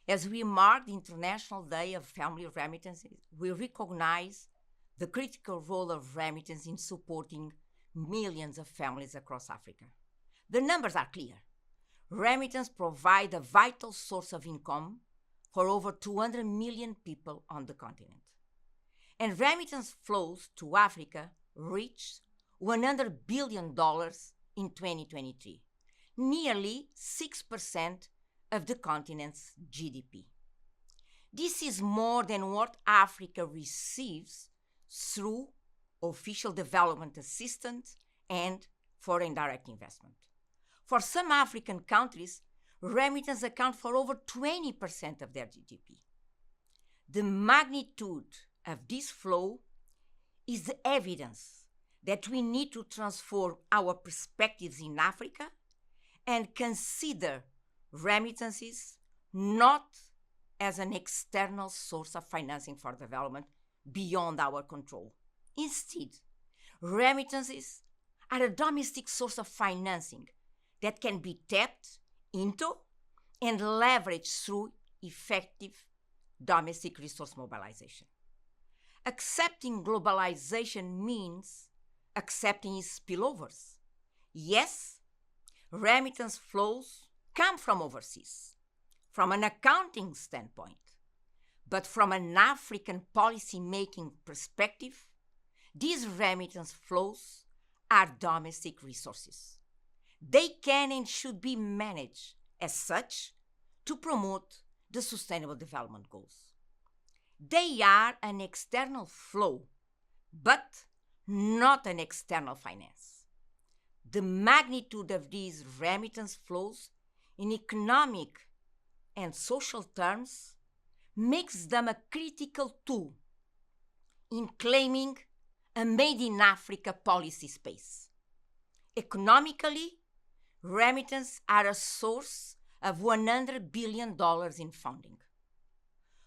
As we mark the International Day of Family Remittances, we recognize the critical role of remittances in supporting millions of families across Africa. The numbers are clear. Remittances provide a vital source of income for over 200 million people on the continent. And remittance flows to Africa reached $100 billion in 2023, nearly 6% of the continent's GDP. This is more than what Africa receives through official development assistance and foreign direct investment. For some African countries, remittances account for over 20% of their GDP. The magnitude of this flow is the evidence that we need to transform our perspectives in Africa and consider remittances not as an external source of financing for development beyond our control. Instead, remittances are a domestic source of financing that can be tapped into and leveraged through effective domestic resource mobilization. Accepting globalization means accepting its spillovers. Yes, remittance flows come from overseas, from an accounting standpoint, but from an African policy-making perspective, these remittance flows are domestic resources. They can and should be managed as such to promote the Sustainable Development Goals. They are an external flow, but not an external finance. The magnitude of these remittance flows in economic and social terms makes them a critical tool in claiming a Made in Africa policy space. Economically, remittances are a source of $100 billion in funding.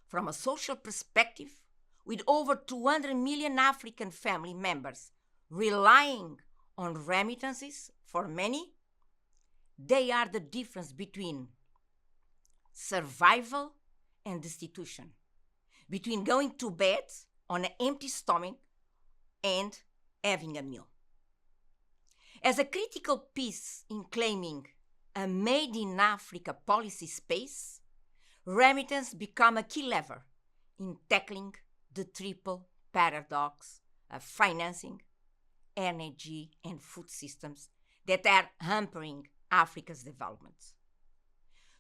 From a social perspective, with over 200 million African family members relying on remittances for many, they are the difference between survival and destitution, between going to bed on an empty stomach and having a meal. As a critical piece in claiming a Made in Africa policy space, remittance become a key lever in tackling the triple paradox of financing, energy, and food systems that are hampering Africa's development.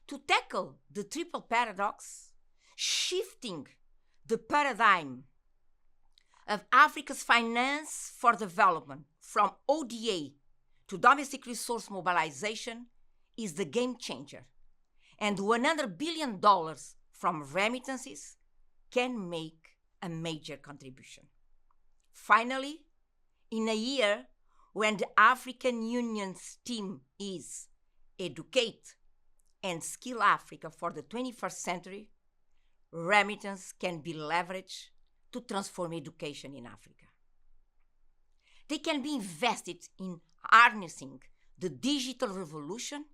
To tackle the triple paradox, shifting the paradigm of Africa's finance for development from ODA to domestic resource mobilization is the game changer, and $100 billion from remittances can make a major contribution. Finally, in a year when the African Union's theme is Educate and Skill Africa for the 21st century, remittance can be leveraged to transform education in Africa. They can be invested in harnessing the digital revolution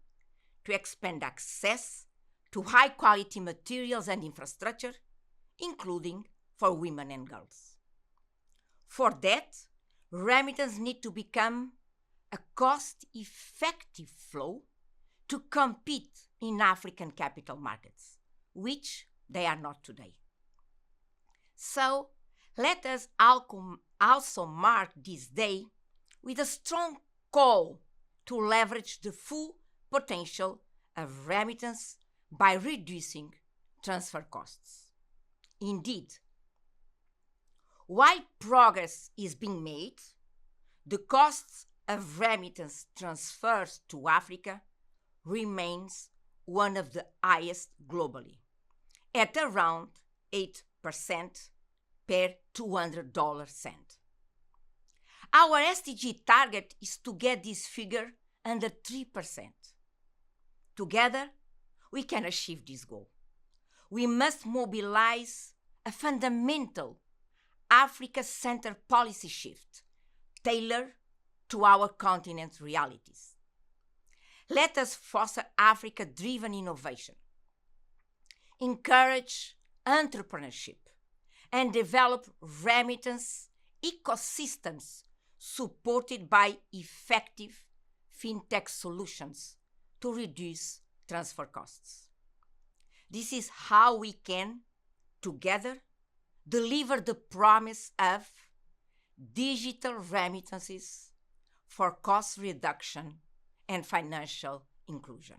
to expand access to high-quality materials and infrastructure, including for women and girls. For that, remittances need to become a cost-effective flow to compete in African capital markets, which they are not today. So, let us also mark this day with a strong call to leverage the full potential of remittance by reducing transfer costs. Indeed, while progress is being made, the costs of remittance transfers to Africa remains one of the highest globally, at around 8% per $200 cent. Our SDG target is to get this figure under 3%. Together, we can achieve this goal. We must mobilize a fundamental Africa-centered policy shift tailored to our continent's realities. Let us foster Africa-driven innovation. encourage entrepreneurship, and develop remittance ecosystems supported by effective fintech solutions to reduce transfer costs. This is how we can, together, deliver the promise of digital remittances for cost reduction and financial inclusion.